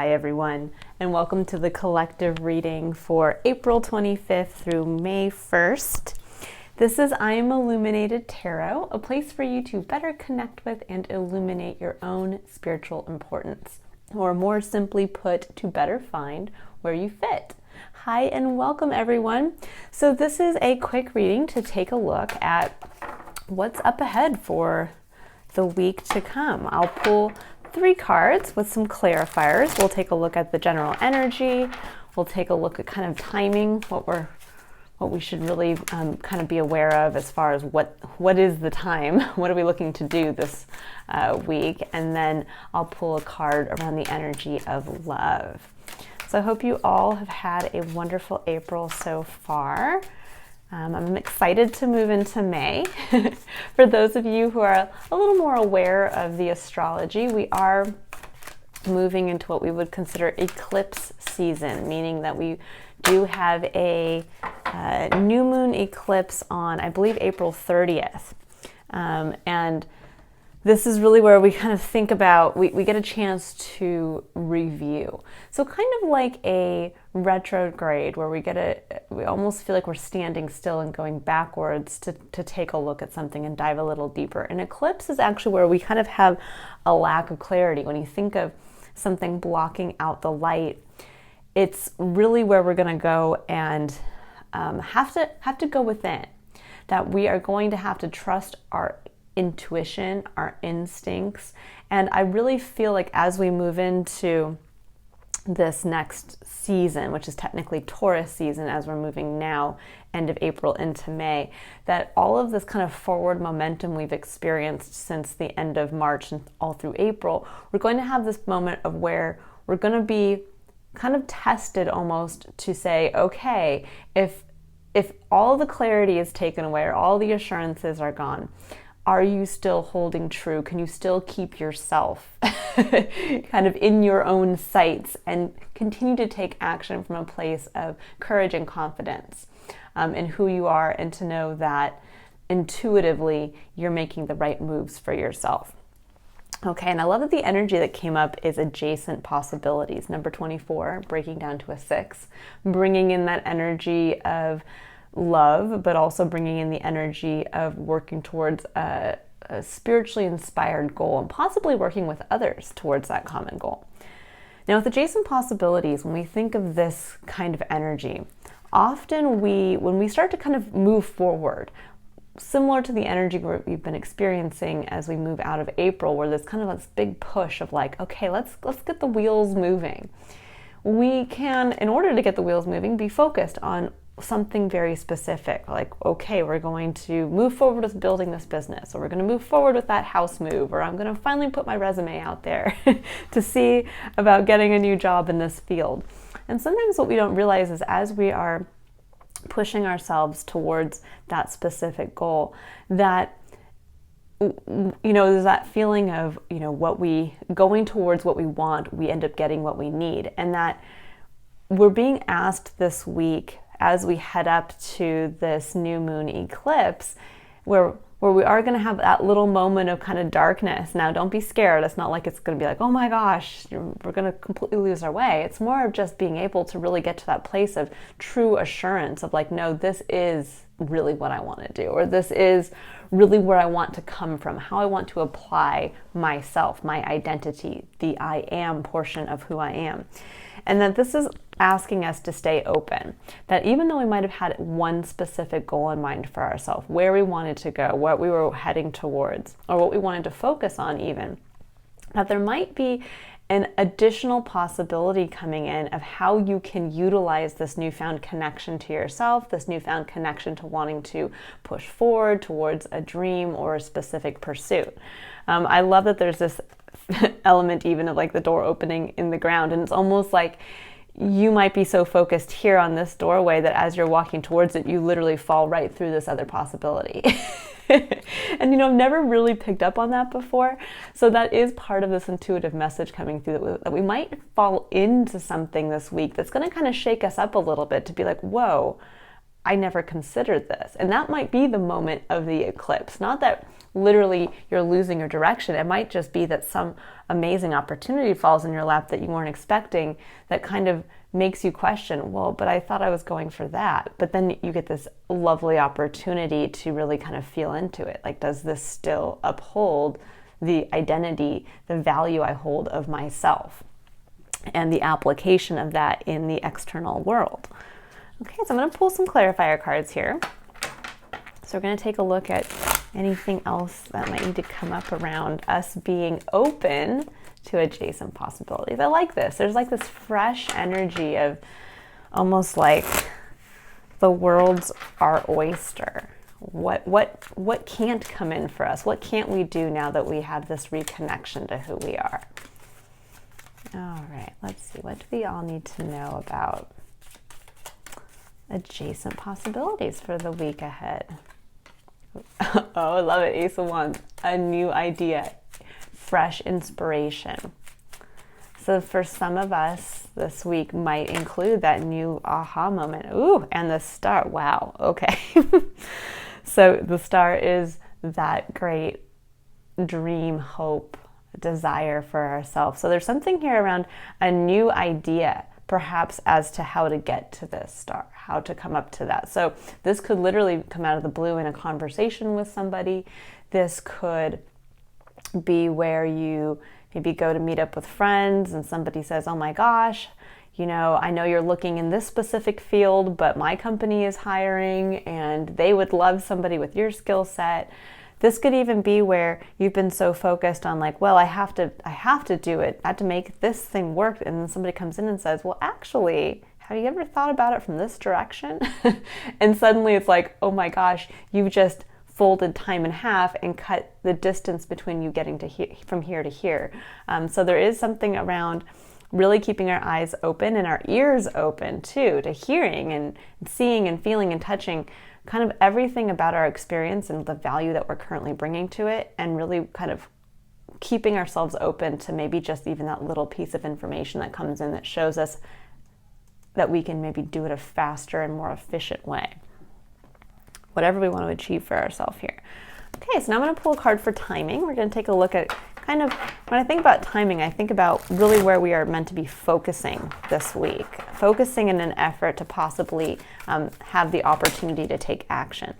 Hi everyone, and welcome to the collective reading for April 25th through May 1st. This is I Am Illuminated Tarot, a place for you to better connect with and illuminate your own spiritual importance, or more simply put, to better find where you fit. Hi and welcome everyone. So this is a quick reading to take a look at what's up ahead for the week to come. I'll pull 3 cards with some clarifiers. We'll take a look at the general energy. We'll take a look at kind of timing, what we should really kind of be aware of as far as what is the time, what are we looking to do this week, and then I'll pull a card around the energy of love. So I hope you all have had a wonderful April so far. I'm excited to move into May. For those of you who are a little more aware of the astrology, we are moving into what we would consider eclipse season, meaning that we do have a new moon eclipse on, I believe, April 30th. And this is really where we kind of think about, we get a chance to review. So kind of like a retrograde where we almost feel like we're standing still and going backwards to take a look at something and dive a little deeper. An eclipse is actually where we kind of have a lack of clarity. When you think of something blocking out the light, it's really where we're going to go and have to go within. That we are going to have to trust our intuition, our instincts. And I really feel like as we move into this next season, which is technically Taurus season as we're moving now, end of April into May, that all of this kind of forward momentum we've experienced since the end of March and all through April, we're going to have this moment of where we're going to be kind of tested almost to say, okay, if all the clarity is taken away or all the assurances are gone, are you still holding true? Can you still keep yourself kind of in your own sights and continue to take action from a place of courage and confidence in who you are, and to know that intuitively you're making the right moves for yourself? Okay, and I love that the energy that came up is adjacent possibilities. Number 24, breaking down to a 6, bringing in that energy of love, but also bringing in the energy of working towards a spiritually inspired goal and possibly working with others towards that common goal. Now, with adjacent possibilities, when we think of this kind of energy, often when we start to kind of move forward, similar to the energy we've been experiencing as we move out of April, where there's kind of this big push of like, okay, let's get the wheels moving. We can, in order to get the wheels moving, be focused on something very specific, like, okay, we're going to move forward with building this business, or we're going to move forward with that house move, or I'm going to finally put my resume out there to see about getting a new job in this field. And sometimes what we don't realize is as we are pushing ourselves towards that specific goal, that there's that feeling of, going towards what we want, we end up getting what we need. And that we're being asked this week, as we head up to this new moon eclipse, where we are going to have that little moment of kind of darkness. Now, don't be scared. It's not like it's going to be like, oh my gosh, we're going to completely lose our way. It's more of just being able to really get to that place of true assurance of like, no, this is really what I want to do, or this is really where I want to come from, how I want to apply myself, my identity, the I am portion of who I am. And that this is asking us to stay open, that even though we might have had one specific goal in mind for ourselves, where we wanted to go, what we were heading towards, or what we wanted to focus on even, that there might be an additional possibility coming in of how you can utilize this newfound connection to yourself, this newfound connection to wanting to push forward towards a dream or a specific pursuit. I love that there's this element even of like the door opening in the ground, and it's almost like you might be so focused here on this doorway that as you're walking towards it, you literally fall right through this other possibility. And I've never really picked up on that before. So that is part of this intuitive message coming through, that we might fall into something this week that's going to kind of shake us up a little bit, to be like, whoa, I never considered this. And that might be the moment of the eclipse. Not that literally you're losing your direction. It might just be that some amazing opportunity falls in your lap that you weren't expecting, that kind of makes you question, well, but I thought I was going for that. But then you get this lovely opportunity to really kind of feel into it. Like, does this still uphold the identity, the value I hold of myself, and the application of that in the external world? Okay, so I'm going to pull some clarifier cards here. So we're going to take a look at anything else that might need to come up around us being open to adjacent possibilities. I like this. There's like this fresh energy of almost like the world's our oyster. What can't come in for us? What can't we do now that we have this reconnection to who we are? All right, let's see. What do we all need to know about adjacent possibilities for the week ahead? Oh, I love it. Ace of Wands. A new idea. Fresh inspiration. So for some of us, this week might include that new aha moment. Ooh, and the star. Wow. Okay. So the star is that great dream, hope, desire for ourselves. So there's something here around a new idea, perhaps as to how to get to this star, how to come up to that. So this could literally come out of the blue in a conversation with somebody. This could be where you maybe go to meet up with friends and somebody says, oh my gosh, you know, I know you're looking in this specific field, but my company is hiring and they would love somebody with your skill set. This could even be where you've been so focused on like, well, I have to do it. I have to make this thing work. And then somebody comes in and says, well, actually, have you ever thought about it from this direction? And suddenly it's like, oh my gosh, you've just folded time in half and cut the distance between you getting to from here to here. So there is something around really keeping our eyes open and our ears open too, to hearing and seeing and feeling and touching kind of everything about our experience and the value that we're currently bringing to it, and really kind of keeping ourselves open to maybe just even that little piece of information that comes in that shows us that we can maybe do it a faster and more efficient way. Whatever we want to achieve for ourselves here. Okay, so now I'm going to pull a card for timing. We're going to take a look at kind of, when I think about timing, I think about really where we are meant to be focusing this week. Focusing in an effort to possibly have the opportunity to take action.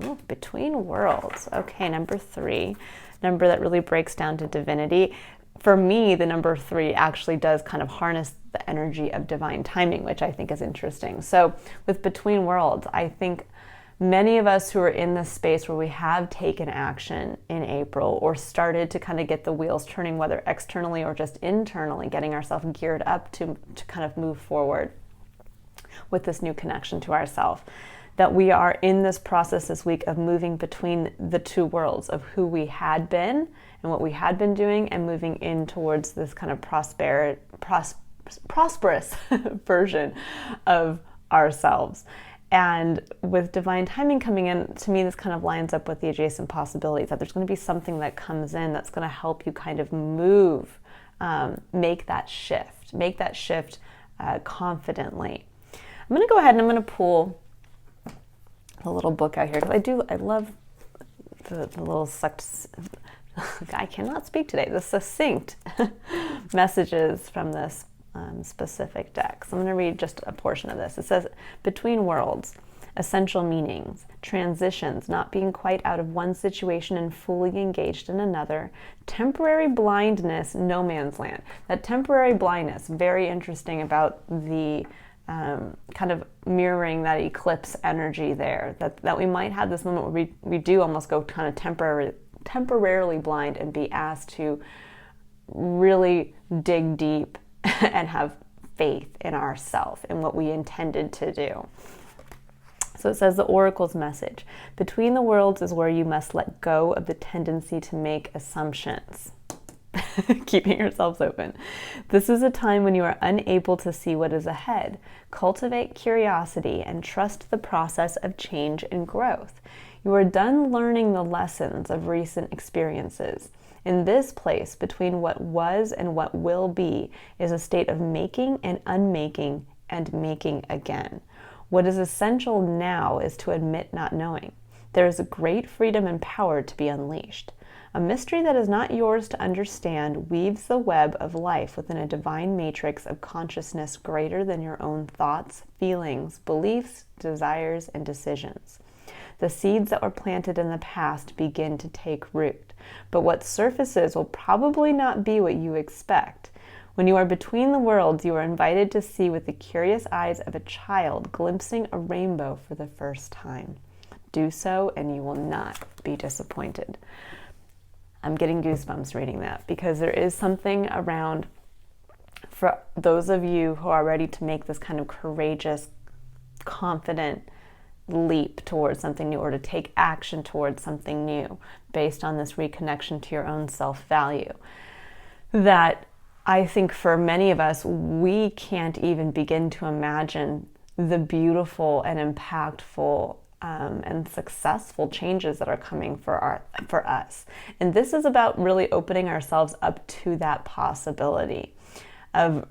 Ooh, between worlds. Okay, number 3. Number that really breaks down to divinity. For me, the number 3 actually does kind of harness the energy of divine timing, which I think is interesting. So with between worlds, I think many of us who are in this space where we have taken action in April or started to kind of get the wheels turning, whether externally or just internally, getting ourselves geared up to kind of move forward with this new connection to ourselves, that we are in this process this week of moving between the two worlds of who we had been and what we had been doing, and moving in towards this kind of prosperous version of ourselves. And with divine timing coming in, to me, this kind of lines up with the adjacent possibilities, that there's going to be something that comes in that's going to help you kind of move, make that shift confidently. I'm going to go ahead and I'm going to pull the little book out here, because I love the little I cannot speak today, the succinct messages from this specific deck. So I'm going to read just a portion of this. It says, between worlds, essential meanings, transitions, not being quite out of one situation and fully engaged in another, temporary blindness, no man's land. That temporary blindness, very interesting about the kind of mirroring that eclipse energy there, that we might have this moment where we do almost go kind of temporarily blind and be asked to really dig deep and have faith in ourselves and what we intended to do. So it says, the oracle's message, between the worlds is where you must let go of the tendency to make assumptions. Keeping yourselves open. This is a time when you are unable to see what is ahead. Cultivate curiosity and trust the process of change and growth. You are done learning the lessons of recent experiences. In this place, between what was and what will be, is a state of making and unmaking and making again. What is essential now is to admit not knowing. There is a great freedom and power to be unleashed. A mystery that is not yours to understand weaves the web of life within a divine matrix of consciousness greater than your own thoughts, feelings, beliefs, desires, and decisions. The seeds that were planted in the past begin to take root, but what surfaces will probably not be what you expect. When you are between the worlds, you are invited to see with the curious eyes of a child glimpsing a rainbow for the first time. Do so and you will not be disappointed. I'm getting goosebumps reading that because there is something around, for those of you who are ready to make this kind of courageous, confident leap towards something new, or to take action towards something new based on this reconnection to your own self-value, that I think for many of us, we can't even begin to imagine the beautiful and impactful and successful changes that are coming for us. And this is about really opening ourselves up to that possibility of,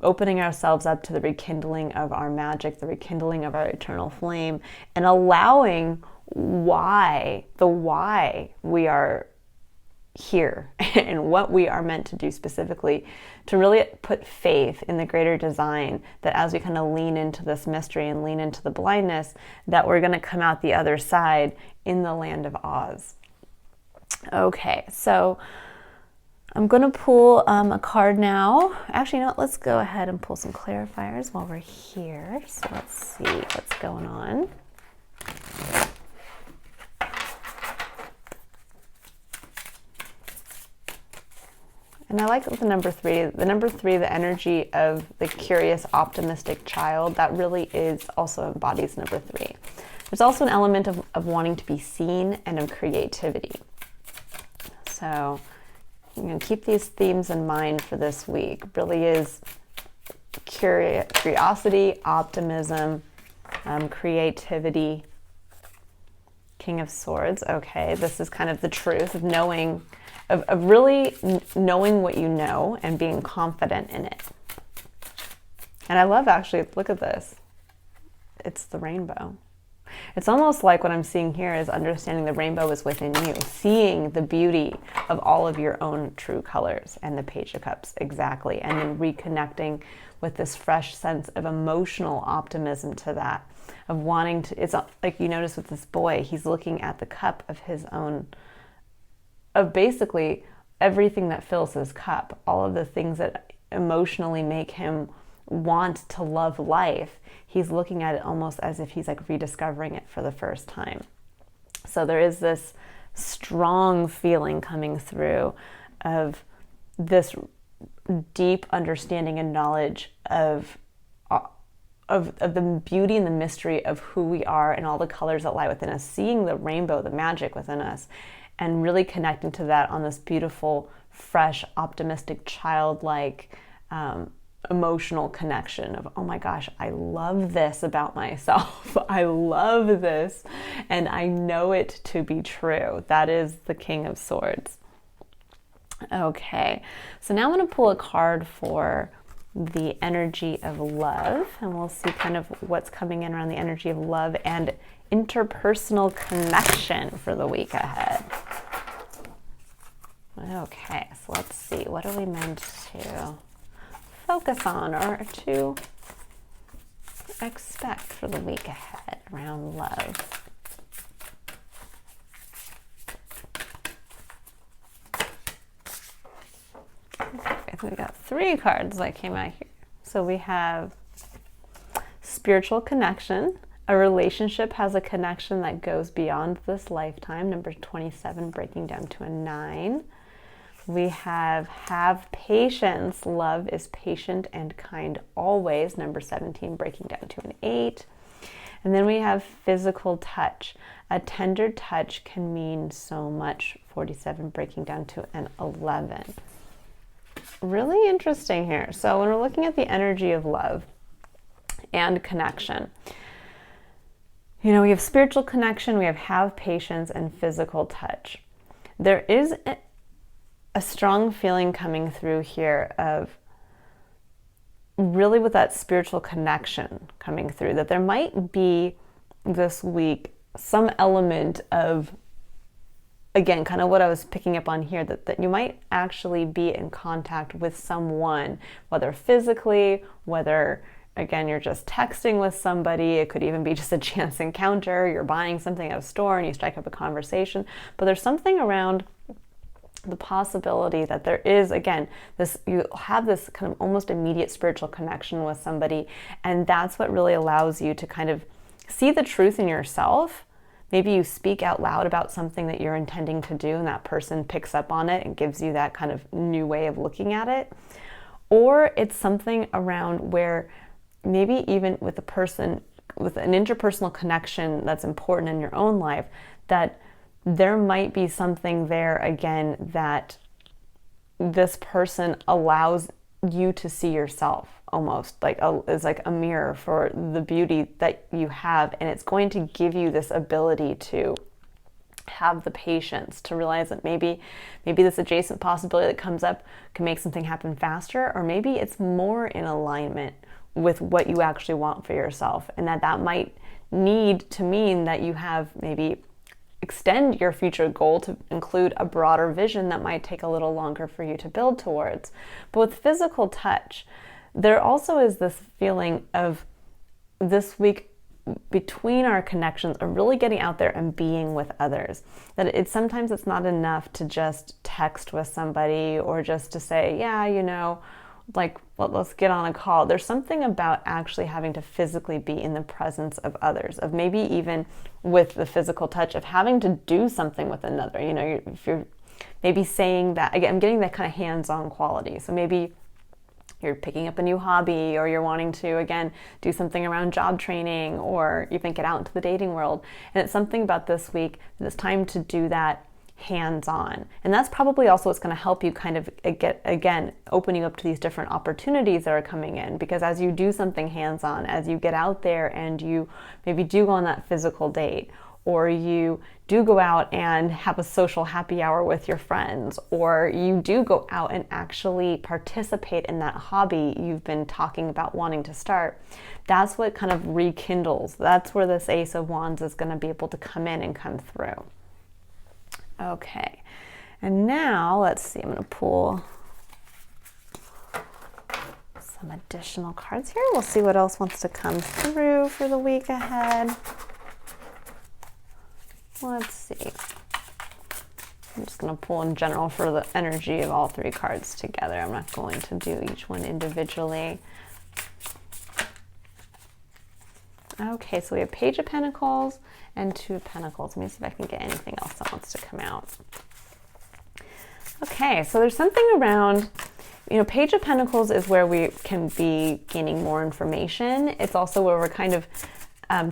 opening ourselves up to the rekindling of our magic, the rekindling of our eternal flame, and allowing the why we are here and what we are meant to do specifically, to really put faith in the greater design, that as we kind of lean into this mystery and lean into the blindness, that we're going to come out the other side in the land of Oz. Okay, so I'm going to pull a card now. Actually, let's go ahead and pull some clarifiers while we're here. So let's see what's going on. And I like the number 3. The number 3, the energy of the curious, optimistic child, that really is also embodies number 3. There's also an element of wanting to be seen and of creativity. So keep these themes in mind for this week. Really is curiosity, optimism, creativity. King of Swords. Okay, this is kind of the truth of knowing, of really knowing what you know and being confident in it. And I love, actually, look at this. It's the rainbow. It's almost like what I'm seeing here is understanding the rainbow is within you, seeing the beauty of all of your own true colors, and the Page of Cups, exactly. And then reconnecting with this fresh sense of emotional optimism to that, of wanting to, it's like you notice with this boy, he's looking at the cup of his own, of basically everything that fills his cup, all of the things that emotionally make him want to love life. He's looking at it almost as if he's like rediscovering it for the first time. So there is this strong feeling coming through of this deep understanding and knowledge of the beauty and the mystery of who we are and all the colors that lie within us, seeing the rainbow, the magic within us, and really connecting to that on this beautiful, fresh, optimistic, childlike, emotional connection of, oh my gosh, I love this about myself. I love this, and I know it to be true. That is the King of Swords. Okay, so now I'm going to pull a card for the energy of love, and we'll see kind of what's coming in around the energy of love and interpersonal connection for the week ahead. Okay, so let's see, what are we meant to focus on or to expect for the week ahead around love? Okay, we got 3 cards that came out here. So we have spiritual connection. A relationship has a connection that goes beyond this lifetime. Number 27 breaking down to a 9. We have patience. Love is patient and kind always. Number 17 breaking down to an 8. And then we have physical touch. A tender touch can mean so much. 47 breaking down to an 11. Really interesting here. So when we're looking at the energy of love and connection, we have spiritual connection, we have patience, and physical touch. There is a strong feeling coming through here of really with that spiritual connection coming through, that there might be this week some element of, again, kind of what I was picking up on here, that you might actually be in contact with someone, whether physically, whether, again, you're just texting with somebody. It could even be just a chance encounter. You're buying something at a store and you strike up a conversation. But there's something around the possibility that there is, again, this, you have this kind of almost immediate spiritual connection with somebody, and that's what really allows you to kind of see the truth in yourself. Maybe you speak out loud about something that you're intending to do, and that person picks up on it and gives you that kind of new way of looking at it. Or it's something around where maybe even with a person with an interpersonal connection that's important in your own life, that there might be something there, again, that this person allows you to see yourself, almost like is like a mirror for the beauty that you have, and it's going to give you this ability to have the patience to realize that maybe this adjacent possibility that comes up can make something happen faster, or maybe it's more in alignment with what you actually want for yourself, and that might need to mean that you have maybe extend your future goal to include a broader vision that might take a little longer for you to build towards. But with physical touch, there also is this feeling of this week between our connections of really getting out there and being with others. That sometimes it's not enough to just text with somebody or just to say, yeah, like, let's get on a call. There's something about actually having to physically be in the presence of others, of maybe even with the physical touch of having to do something with another. If you're maybe saying that, again, I'm getting that kind of hands-on quality. So maybe you're picking up a new hobby, or you're wanting to, again, do something around job training, or even get out into the dating world. And it's something about this week that it's time to do that hands-on. And that's probably also what's going to help you kind of open you up to these different opportunities that are coming in, because as you do something hands-on, as you get out there and you maybe do go on that physical date, or you do go out and have a social happy hour with your friends, or you do go out and actually participate in that hobby you've been talking about wanting to start, that's what kind of rekindles. That's where this Ace of Wands is going to be able to come in and come through. Okay, and now let's see, I'm going to pull some additional cards here. We'll see what else wants to come through for the week ahead. Let's see. I'm just going to pull in general for the energy of all three cards together. I'm not going to do each one individually. Okay, so we have Page of Pentacles and Two of Pentacles. Let me see if I can get anything else that wants to come out. Okay, so there's something around, Page of Pentacles is where we can be gaining more information. It's also where we're kind of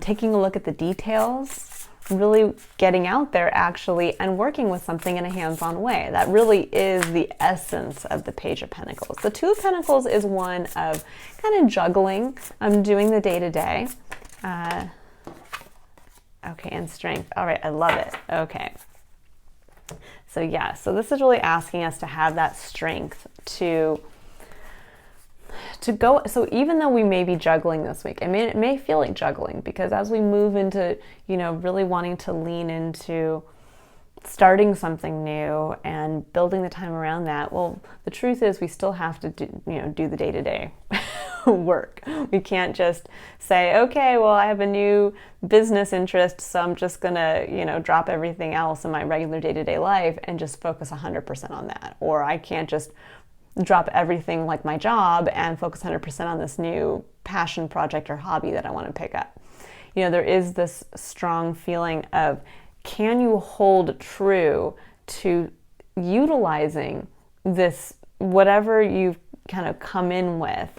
taking a look at the details, really getting out there actually and working with something in a hands-on way. That really is the essence of the Page of Pentacles. The Two of Pentacles is one of kind of juggling, doing the day-to-day. Okay, and Strength. All right, I love it. Okay. So yeah, so this is really asking us to have that strength to go. So even though we may be juggling this week, it may feel like juggling, because as we move into, really wanting to lean into starting something new and building the time around that, well, the truth is we still have to do the day-to-day work. We can't just say, okay, well, I have a new business interest, so I'm just gonna, drop everything else in my regular day-to-day life and just focus 100% on that. Or I can't just drop everything like my job and focus 100% on this new passion project or hobby that I want to pick up. There is this strong feeling of, can you hold true to utilizing this, whatever you've kind of come in with,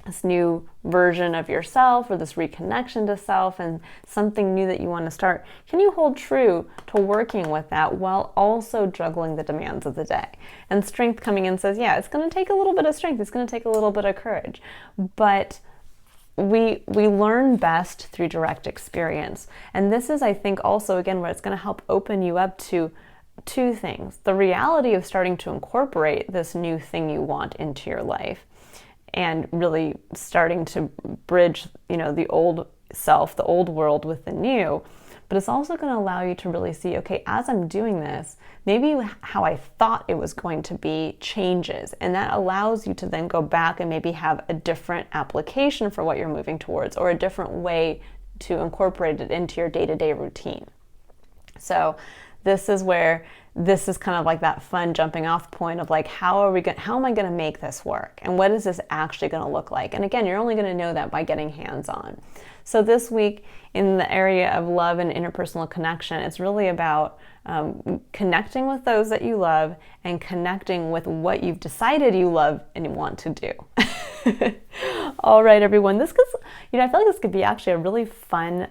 this new version of yourself, or this reconnection to self and something new that you want to start? Can you hold true to working with that while also juggling the demands of the day? And Strength coming in says, yeah, it's going to take a little bit of strength. It's going to take a little bit of courage, but we learn best through direct experience. And this is, I think, also, again, where it's going to help open you up to two things: the reality of starting to incorporate this new thing you want into your life, and really starting to bridge, the old self, the old world with the new. But it's also going to allow you to really see, okay, as I'm doing this, maybe how I thought it was going to be changes. And that allows you to then go back and maybe have a different application for what you're moving towards, or a different way to incorporate it into your day-to-day routine. So this is where this is kind of like that fun jumping off point of like, how am I going to make this work? And what is this actually going to look like? And again, you're only going to know that by getting hands-on. So this week in the area of love and interpersonal connection, it's really about connecting with those that you love and connecting with what you've decided you love and you want to do. All right, everyone. I feel like this could be actually a really fun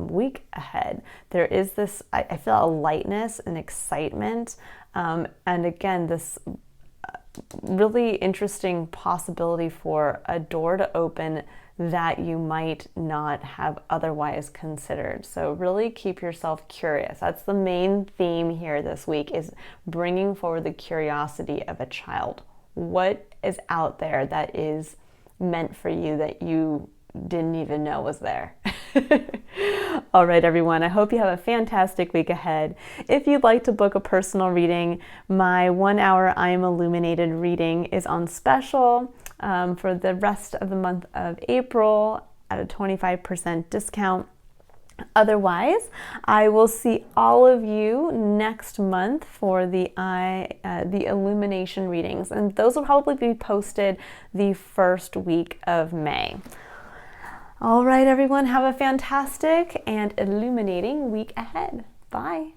week ahead. There is this, I feel a lightness and excitement. And again, this really interesting possibility for a door to open that you might not have otherwise considered. So really keep yourself curious. That's the main theme here this week, is bringing forward the curiosity of a child. What is out there that is meant for you that you didn't even know was there? All right, everyone. I hope you have a fantastic week ahead. If you'd like to book a personal reading, my 1-hour I Am Illuminated reading is on special for the rest of the month of April at a 25% discount. Otherwise, I will see all of you next month for the Illumination readings, and those will probably be posted the first week of May. All right, everyone, have a fantastic and illuminating week ahead. Bye.